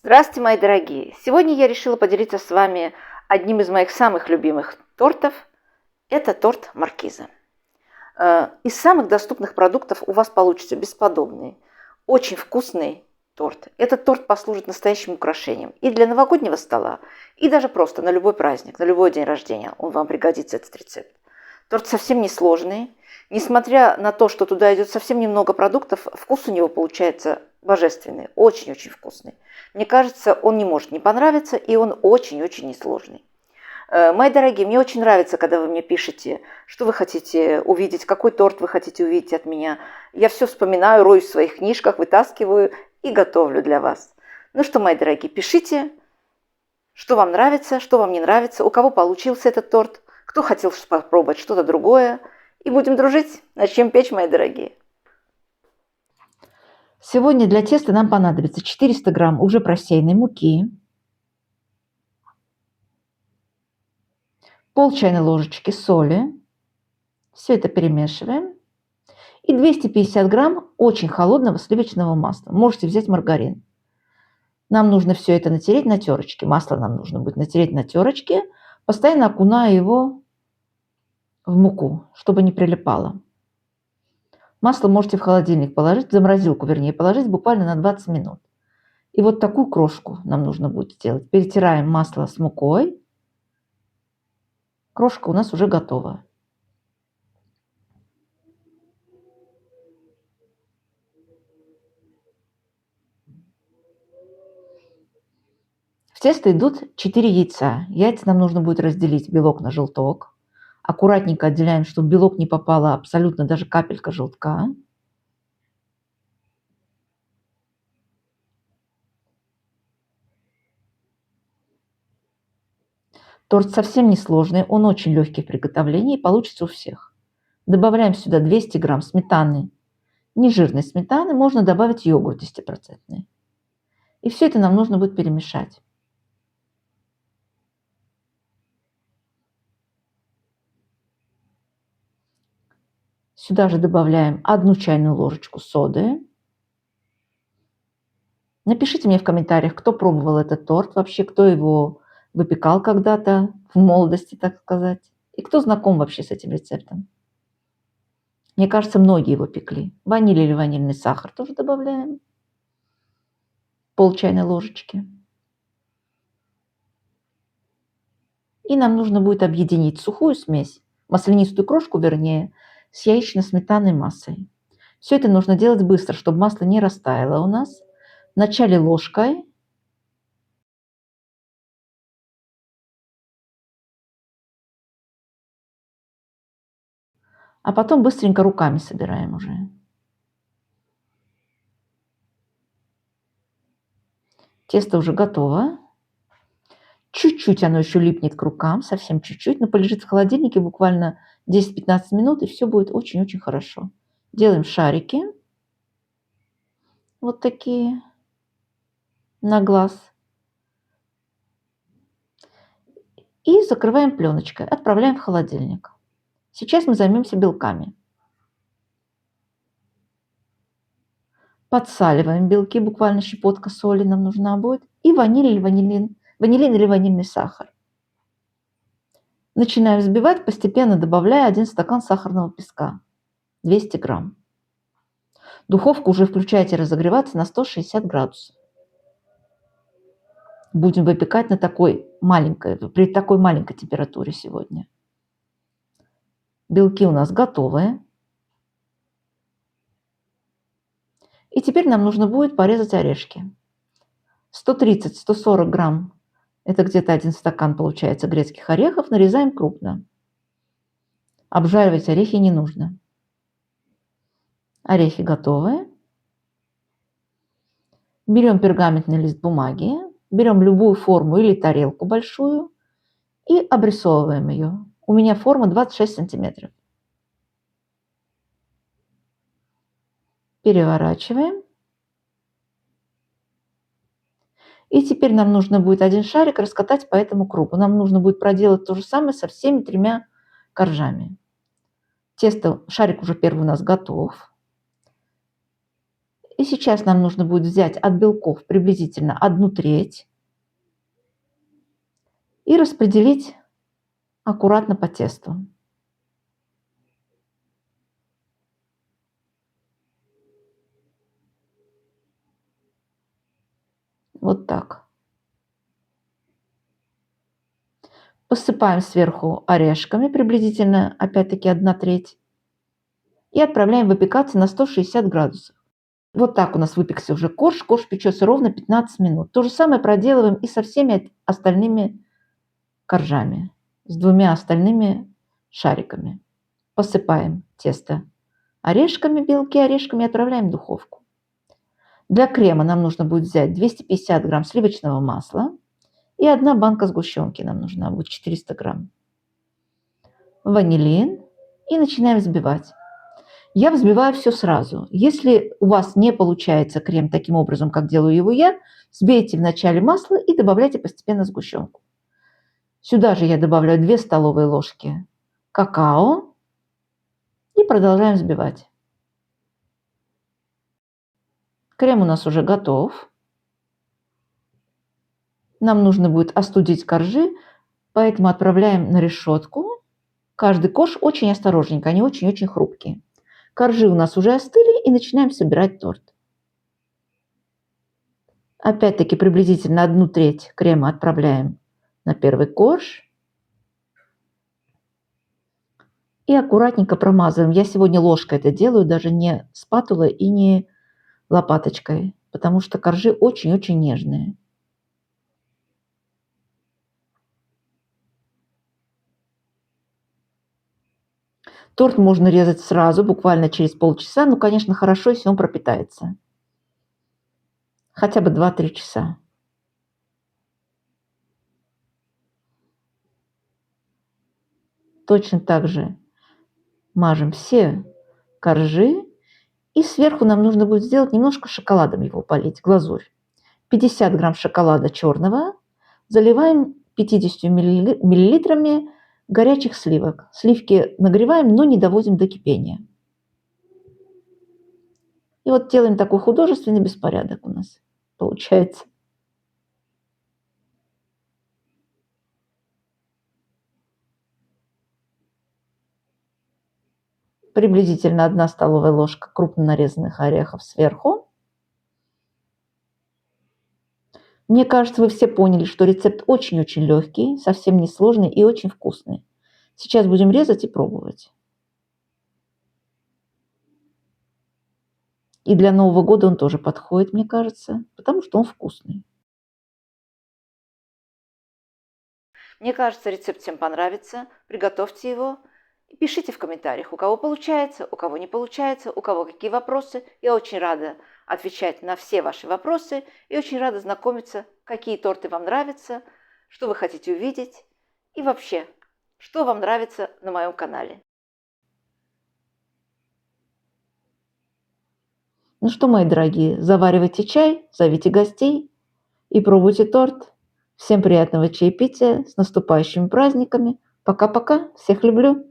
Здравствуйте, мои дорогие! Сегодня я решила поделиться с вами одним из моих самых любимых тортов. Это торт маркиза. Из самых доступных продуктов у вас получится бесподобный, очень вкусный торт. Этот торт послужит настоящим украшением и для новогоднего стола, и даже просто на любой праздник, на любой день рождения он вам пригодится, этот рецепт. Торт совсем не сложный. Несмотря на то, что туда идет совсем немного продуктов, вкус у него получается божественный, очень-очень вкусный. Мне кажется, он не может не понравиться, и он очень-очень несложный. Мои дорогие, мне очень нравится, когда вы мне пишете, что вы хотите увидеть, какой торт вы хотите увидеть от меня. Я все вспоминаю, роюсь в своих книжках, вытаскиваю и готовлю для вас. Ну что, мои дорогие, пишите, что вам нравится, что вам не нравится, у кого получился этот торт, кто хотел попробовать что-то другое. И будем дружить. Начнем печь, мои дорогие. Сегодня для теста нам понадобится 400 грамм уже просеянной муки, пол чайной ложечки соли, все это перемешиваем, и 250 грамм очень холодного сливочного масла. Можете взять маргарин. Нам нужно все это натереть на терочке. Масло нам нужно будет натереть на терочке, постоянно окуная его в муку, чтобы не прилипало. Масло можете в холодильник положить, в заморозилку, вернее, положить буквально на 20 минут. И вот такую крошку нам нужно будет сделать. Перетираем масло с мукой. Крошка у нас уже готова. В тесто идут 4 яйца. Яйца нам нужно будет разделить белок на желток. Аккуратненько отделяем, чтобы в белок не попала абсолютно даже капелька желтка. Торт совсем не сложный, он очень легкий в приготовлении и получится у всех. Добавляем сюда 200 грамм сметаны. Нежирной сметаны, можно добавить йогурт 10%. И все это нам нужно будет перемешать. Сюда же добавляем 1 чайную ложечку соды. Напишите мне в комментариях, кто пробовал этот торт вообще, кто его выпекал когда-то в молодости, так сказать, и кто знаком вообще с этим рецептом. Мне кажется, многие его пекли. Ваниль или ванильный сахар тоже добавляем. Пол чайной ложечки. И нам нужно будет объединить сухую смесь, маслянистую крошку, вернее, с яично-сметанной массой. Все это нужно делать быстро, чтобы масло не растаяло у нас. Вначале ложкой, а потом быстренько руками собираем уже. Тесто уже готово. Чуть-чуть оно еще липнет к рукам, совсем чуть-чуть, но полежит в холодильнике буквально 10-15 минут, и все будет очень-очень хорошо. Делаем шарики. Вот такие на глаз. И закрываем пленочкой. Отправляем в холодильник. Сейчас мы займемся белками. Подсаливаем белки, буквально щепотка соли нам нужна будет. И ваниль или ванилин или ванильный сахар. Начинаем взбивать, постепенно добавляя 1 стакан сахарного песка. 200 грамм. Духовку уже включайте разогреваться на 160 градусов. Будем выпекать при такой маленькой температуре сегодня. Белки у нас готовые. И теперь нам нужно будет порезать орешки. 130-140 грамм, это где-то 1 стакан получается грецких орехов, нарезаем крупно. Обжаривать орехи не нужно. Орехи готовы. Берем пергаментный лист бумаги, берем любую форму или тарелку большую и обрисовываем ее. У меня форма 26 сантиметров. Переворачиваем. И теперь нам нужно будет 1 шарик раскатать по этому кругу. Нам нужно будет проделать то же самое со всеми 3 коржами. Шарик уже первый у нас готов. И сейчас нам нужно будет взять от белков приблизительно 1/3 и распределить аккуратно по тесту. Вот так. Посыпаем сверху орешками, приблизительно, опять-таки, 1/3. И отправляем выпекаться на 160 градусов. Вот так у нас выпекся уже корж. Корж печется ровно 15 минут. То же самое проделываем и со всеми остальными коржами, с 2 остальными шариками. Посыпаем тесто орешками, белки орешками и отправляем в духовку. Для крема нам нужно будет взять 250 грамм сливочного масла и 1 банка сгущенки нам нужна будет, 400 грамм. Ванилин и начинаем взбивать. Я взбиваю все сразу. Если у вас не получается крем таким образом, как делаю его я, взбейте вначале масло и добавляйте постепенно сгущенку. Сюда же я добавляю 2 столовые ложки какао и продолжаем взбивать. Крем у нас уже готов. Нам нужно будет остудить коржи, поэтому отправляем на решетку. Каждый корж очень осторожненько, они очень-очень хрупкие. Коржи у нас уже остыли, и начинаем собирать торт. Опять-таки приблизительно 1/3 крема отправляем на первый корж. И аккуратненько промазываем. Я сегодня ложкой это делаю, даже не спатулой и не лопаточкой, потому что коржи очень-очень нежные. Торт можно резать сразу, буквально через полчаса. Ну, конечно, хорошо, если он пропитается. Хотя бы 2-3 часа. Точно так же мажем все коржи. И сверху нам нужно будет сделать немножко шоколадом его полить, глазурь. 50 грамм шоколада черного заливаем 50 миллилитрами горячих сливок. Сливки нагреваем, но не доводим до кипения. И вот делаем такой художественный беспорядок у нас получается. Приблизительно 1 столовая ложка крупно нарезанных орехов сверху. Мне кажется, вы все поняли, что рецепт очень-очень легкий, совсем не сложный и очень вкусный. Сейчас будем резать и пробовать. И для Нового года он тоже подходит, мне кажется, потому что он вкусный. Мне кажется, рецепт всем понравится. Приготовьте его. И пишите в комментариях, у кого получается, у кого не получается, у кого какие вопросы. Я очень рада отвечать на все ваши вопросы и очень рада знакомиться, какие торты вам нравятся, что вы хотите увидеть и вообще, что вам нравится на моем канале. Ну что, мои дорогие, заваривайте чай, зовите гостей и пробуйте торт. Всем приятного чаепития, с наступающими праздниками. Пока-пока, всех люблю.